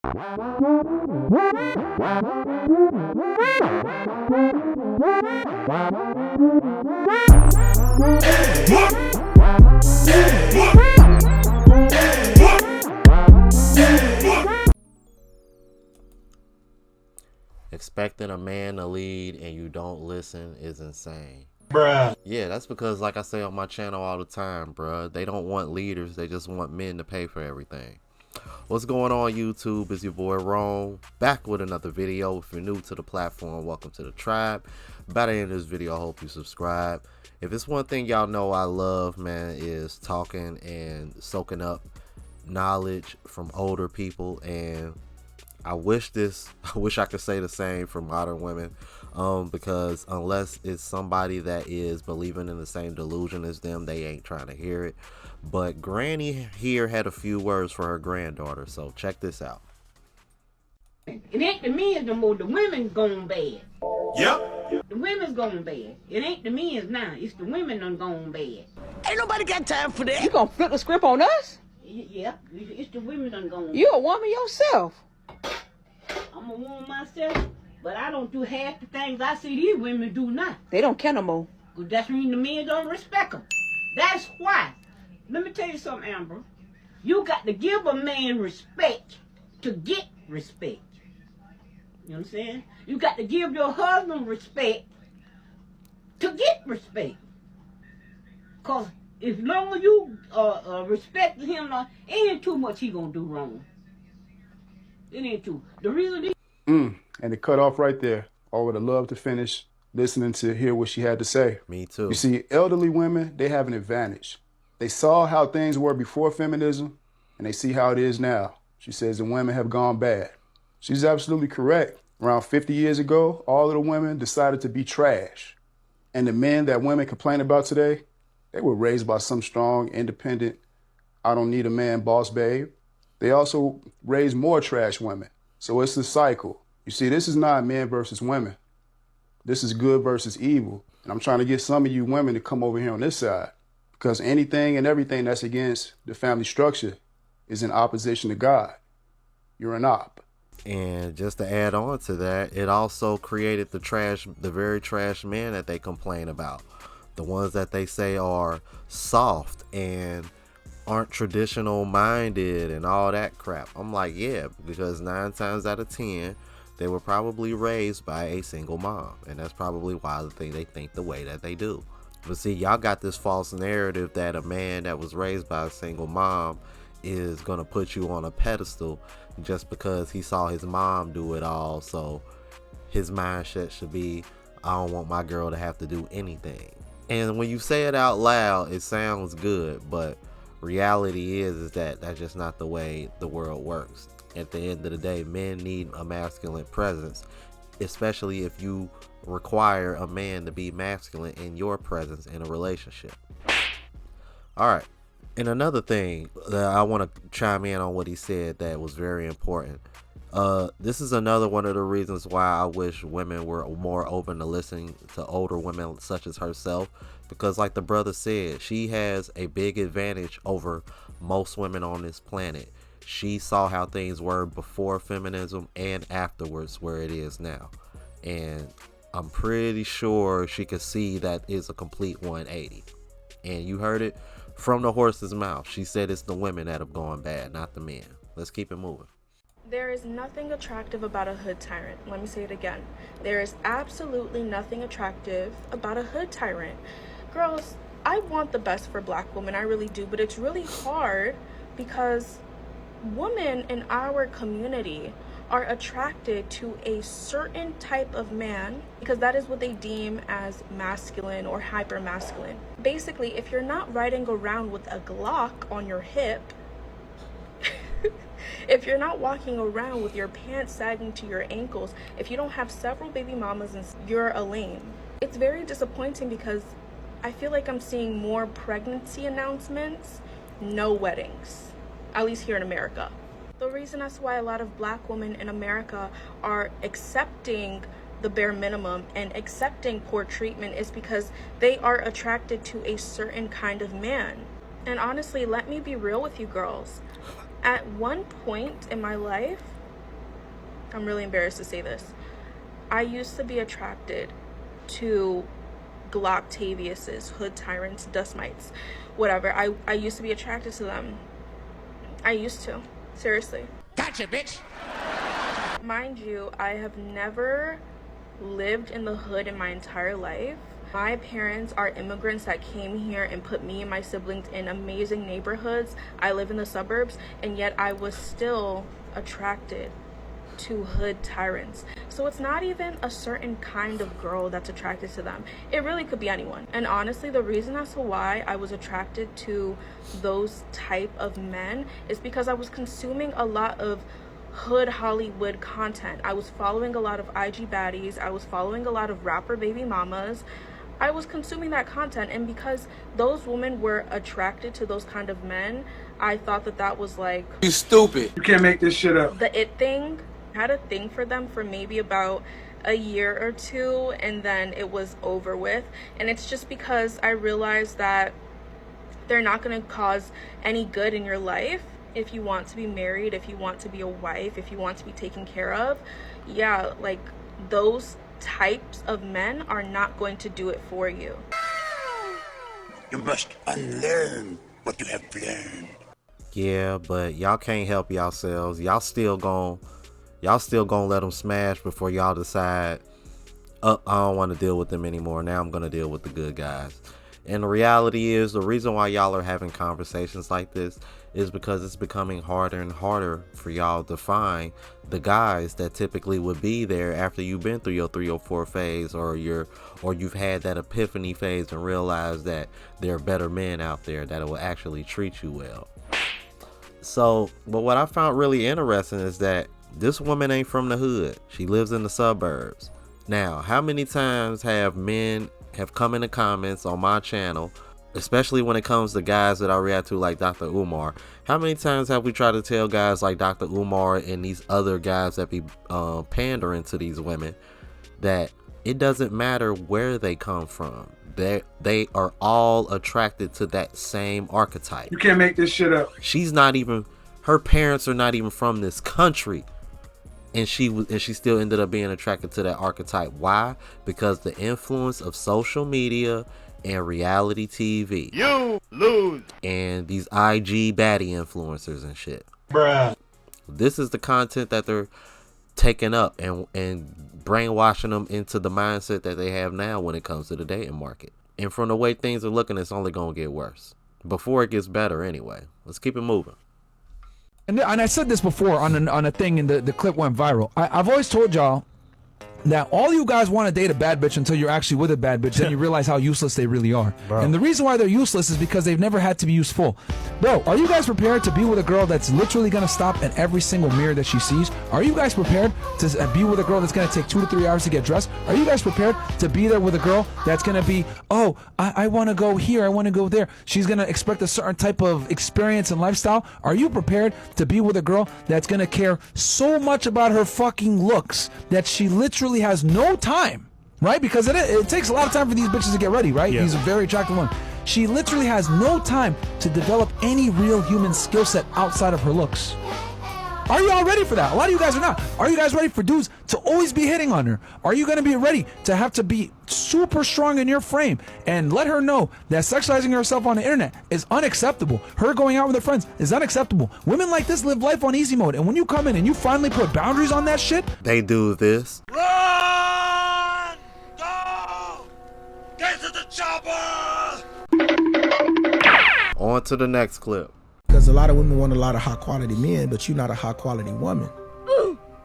Expecting a man to lead and you don't listen is insane. Bruh. Yeah, that's because, like I say on my channel all the time, bruh, they don't want leaders, they just want men to pay for everything. What's going on, YouTube? It's your boy Rome, back with another video. If you're new to the platform, welcome to the tribe. By the end of this video, I hope you subscribe. If it's one thing y'all know I love, man, is talking and soaking up knowledge from older people, and I wish I could say the same for modern women, because unless it's somebody that is believing in the same delusion as them, they ain't trying to hear it. But Granny here had a few words for her granddaughter, so check this out. It ain't the men no more, the women gone bad. Yep. The women's gone bad. It ain't the men's now, it's the women done gone bad. Ain't nobody got time for that. You gonna flip the script on us? Yeah, it's the women done gone bad. You a woman yourself. I'm a woman myself, but I don't do half the things I see these women do now. They don't care no more. Cause that's when the men don't respect them. That's why. Let me tell you something, Amber. You got to give a man respect to get respect. You know what I'm saying? You got to give your husband respect to get respect. Cause as long as you respect him, it ain't too much he gonna do wrong. It ain't too. The reason And it cut off right there. I would have loved to finish listening to hear what she had to say. Me too. You see, elderly women, they have an advantage. They saw how things were before feminism, and they see how it is now. She says the women have gone bad. She's absolutely correct. Around 50 years ago, all of the women decided to be trash. And the men that women complain about today, they were raised by some strong, independent, I don't need a man boss babe. They also raise more trash women. So it's the cycle. You see, this is not men versus women. This is good versus evil. And I'm trying to get some of you women to come over here on this side, because anything and everything that's against the family structure is in opposition to God. You're an op. And just to add on to that, it also created the very trash men that they complain about. The ones that they say are soft and aren't traditional minded and all that crap. I'm like, yeah, because 9 times out of 10 they were probably raised by a single mom, and that's probably why they think the way that they do. But see, y'all got this false narrative that a man that was raised by a single mom is gonna put you on a pedestal just because he saw his mom do it all. So his mindset should be, I don't want my girl to have to do anything. And when you say it out loud, it sounds good, but reality is that that's just not the way the world works. At the end of the day, men need a masculine presence, especially if you require a man to be masculine in your presence in a relationship. All right. And another thing that I want to chime in on what he said that was very important. This is another one of the reasons why I wish women were more open to listening to older women such as herself, because like the brother said, she has a big advantage over most women on this planet. She saw how things were before feminism and afterwards where it is now, and I'm pretty sure she could see that is a complete 180. And you heard it from the horse's mouth. She said it's the women that have gone bad, not the men. Let's keep it moving. There is nothing attractive about a hood tyrant. Let me say it again. There is absolutely nothing attractive about a hood tyrant. Girls, I want the best for black women, I really do, but it's really hard because women in our community are attracted to a certain type of man because that is what they deem as masculine or hyper masculine. Basically, if you're not riding around with a Glock on your hip, if you're not walking around with your pants sagging to your ankles, if you don't have several baby mamas, and you're a lame. It's very disappointing because I feel like I'm seeing more pregnancy announcements, no weddings, at least here in America. The reason as to why a lot of black women in America are accepting the bare minimum and accepting poor treatment is because they are attracted to a certain kind of man. And honestly, let me be real with you girls. At one point in my life, I'm really embarrassed to say this. I used to be attracted to Glocktaviuses, hood tyrants, dust mites, whatever. I used to be attracted to them. I used to. Seriously. Gotcha, bitch. Mind you, I have never lived in the hood in my entire life. My parents are immigrants that came here and put me and my siblings in amazing neighborhoods. I live in the suburbs, and yet I was still attracted to hood tyrants. So it's not even a certain kind of girl that's attracted to them. It really could be anyone. And honestly, the reason as to why I was attracted to those type of men is because I was consuming a lot of hood Hollywood content. I was following a lot of IG baddies. I was following a lot of rapper baby mamas. I was consuming that content, and because those women were attracted to those kind of men, I thought that that was like, you stupid. You can't make this shit up. the it thing. I had a thing for them for maybe about a year or two, and then it was over with. And it's just because I realized that they're not going to cause any good in your life. If you want to be married, if you want to be a wife, if you want to be taken care of, yeah, like those types of men are not going to do it for you. You must unlearn what you have learned. Yeah, but y'all can't help yourselves. Y'all still gonna let them smash before y'all decide, I don't want to deal with them anymore. Now I'm gonna deal with the good guys. And the reality is, the reason why y'all are having conversations like this is because it's becoming harder and harder for y'all to find the guys that typically would be there after you've been through your 304 phase, or you've had that epiphany phase and realized that there are better men out there that will actually treat you well. So, but what I found really interesting is that this woman ain't from the hood. She lives in the suburbs. Now, how many times have men have come in the comments on my channel, especially when it comes to guys that I react to like Dr. Umar? How many times have we tried to tell guys like Dr. Umar and these other guys that be pandering to these women that it doesn't matter where they come from? They are all attracted to that same archetype. You can't make this shit up. Her parents are not even from this country. And she still ended up being attracted to that archetype. Why? Because the influence of social media and reality TV. You lose. And these IG baddie influencers and shit. Bruh. This is the content that they're taking up and brainwashing them into the mindset that they have now when it comes to the dating market. And from the way things are looking, it's only going to get worse before it gets better anyway. Let's keep it moving. And I said this before on a thing, and the clip went viral. I've always told y'all that all you guys want to date a bad bitch until you're actually with a bad bitch, then you realize how useless they really are. Bro. And the reason why they're useless is because they've never had to be useful. Bro, are you guys prepared to be with a girl that's literally going to stop at every single mirror that she sees? Are you guys prepared to be with a girl that's going to take 2 to 3 hours to get dressed? Are you guys prepared to be there with a girl that's going to be, oh, I want to go here, I want to go there. She's going to expect a certain type of experience and lifestyle. Are you prepared to be with a girl that's going to care so much about her fucking looks that she literally has no time, right? Because it takes a lot of time for these bitches to get ready, right? Yeah. He's a very attractive one. She literally has no time to develop any real human skill set outside of her looks. Are you all ready for that? A lot of you guys are not. Are you guys ready for dudes to always be hitting on her? Are you going to be ready to have to be super strong in your frame and let her know that sexualizing herself on the internet is unacceptable? Her going out with her friends is unacceptable. Women like this live life on easy mode. And when you come in and you finally put boundaries on that shit, they do this. Run! Go! Get to the chopper! On to the next clip. Because a lot of women want a lot of high quality men, but you're not a high quality woman.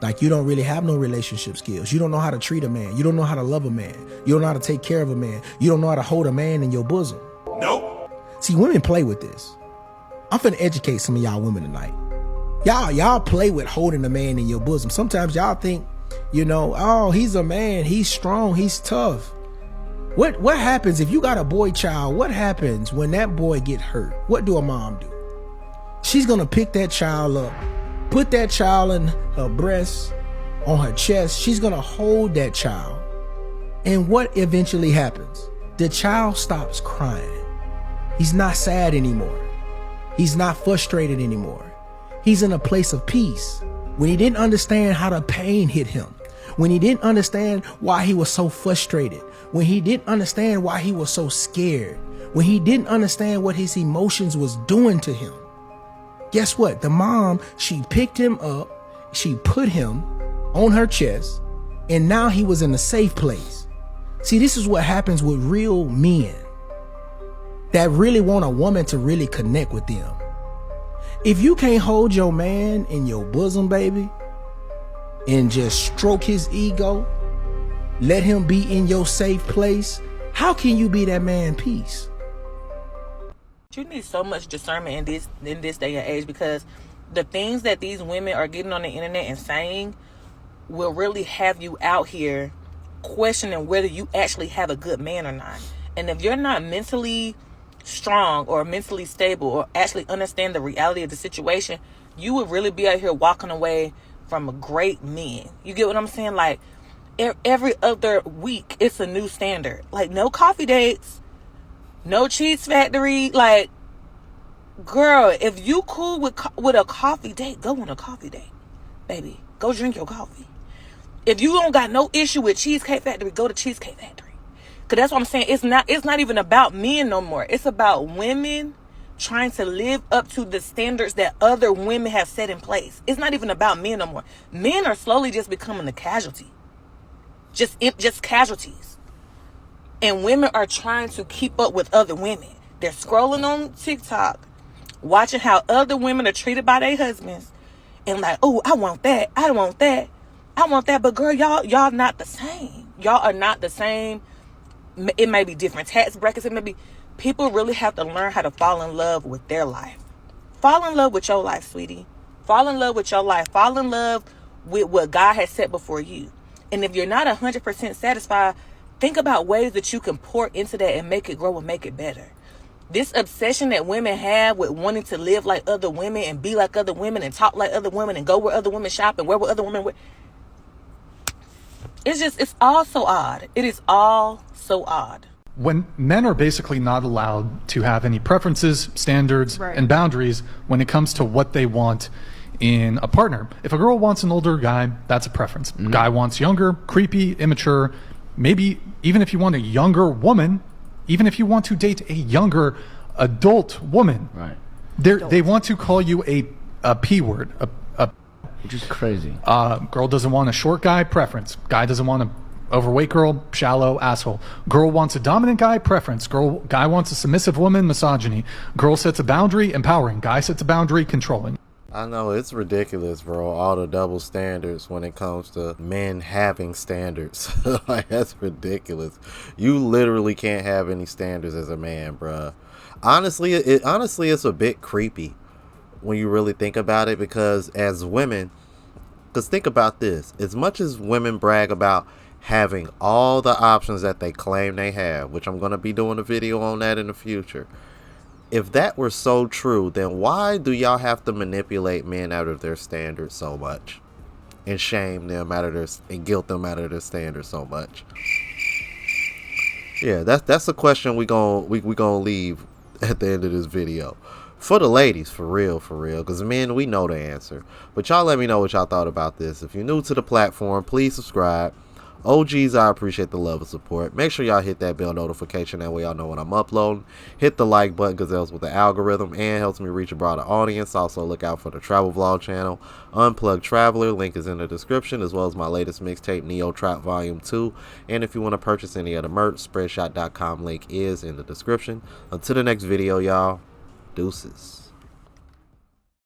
Like, you don't really have no relationship skills. You don't know how to treat a man. You don't know how to love a man. You don't know how to take care of a man. You don't know how to hold a man in your bosom. Nope. See, women play with this. I'm finna educate some of y'all women tonight. Y'all play with holding a man in your bosom. Sometimes y'all think, you know, oh, he's a man, he's strong, he's tough. What happens if you got a boy child? What happens when that boy get hurt? What do a mom do? She's gonna pick that child up, put that child in her breast, on her chest. She's gonna hold that child. And what eventually happens? The child stops crying. He's not sad anymore. He's not frustrated anymore. He's in a place of peace. when he didn't understand how the pain hit him, when he didn't understand why he was so frustrated, when he didn't understand why he was so scared, when he didn't understand what his emotions was doing to him. Guess what? The mom, she picked him up, she put him on her chest, and now he was in a safe place. See, this is what happens with real men that really want a woman to really connect with them. If you can't hold your man in your bosom, baby, and just stroke his ego, let him be in your safe place, how can you be that man peace? You need so much discernment in this day and age, because the things that these women are getting on the internet and saying will really have you out here questioning whether you actually have a good man or not. And if you're not mentally strong or mentally stable or actually understand the reality of the situation, you would really be out here walking away from a great men. You get what I'm saying? Like, every other week it's a new standard. Like, no coffee dates, no cheese factory. Like, girl, if you cool with a coffee date, go on a coffee date, baby. Go drink your coffee. If you don't got no issue with Cheesecake Factory, go to Cheesecake Factory. Cause that's what I'm saying. It's not even about men no more. It's about women trying to live up to the standards that other women have set in place. It's not even about men no more. Men are slowly just becoming the casualty. Just casualties. And women are trying to keep up with other women. They're scrolling on TikTok, watching how other women are treated by their husbands, and like, oh, I want that. I want that. I want that. But girl, y'all not the same. Y'all are not the same. It may be different tax brackets. It may be. People really have to learn how to fall in love with their life. Fall in love with your life, sweetie. Fall in love with your life. Fall in love with what God has set before you. And if you're not 100% satisfied, think about ways that you can pour into that and make it grow and make it better. This obsession that women have with wanting to live like other women and be like other women and talk like other women and go where other women shop and wear what other women wear. It's all so odd. It is all so odd. When men are basically not allowed to have any preferences, standards, and boundaries when it comes to what they want in a partner. If a girl wants an older guy, that's a preference. Guy wants younger, creepy, immature. Maybe even if you want a younger woman, even if you want to date a younger adult woman, they want to call you a P word, which is crazy. Girl doesn't want a short guy, preference. Guy doesn't want a overweight girl, shallow, asshole. Girl wants a dominant guy, preference. Guy wants a submissive woman, misogyny. Girl sets a boundary, empowering. Guy sets a boundary, controlling. I know, it's ridiculous, bro. All the double standards when it comes to men having standards. Like, that's ridiculous. You literally can't have any standards as a man, bro. Honestly, it's a bit creepy when you really think about it, because as women, because think about this, as much as women brag about having all the options that they claim they have, which I'm going to be doing a video on that in the future, if that were so true, then why do y'all have to manipulate men out of their standards so much and shame them out of their and guilt them out of their standards so much? Yeah, that's a question we gonna leave at the end of this video. For the ladies, for real, because men, we know the answer. But y'all let me know what y'all thought about this. If you're new to the platform, please subscribe. OGs, I appreciate the love and support. Make sure y'all hit that bell notification. That way y'all know when I'm uploading. Hit the like button because that helps with the algorithm and helps me reach a broader audience. Also, look out for the travel vlog channel, Unplugged Traveler. Link is in the description, as well as my latest mixtape, Neo Trap Volume 2. And if you want to purchase any of the merch, spreadshot.com link is in the description. Until the next video, y'all. Deuces.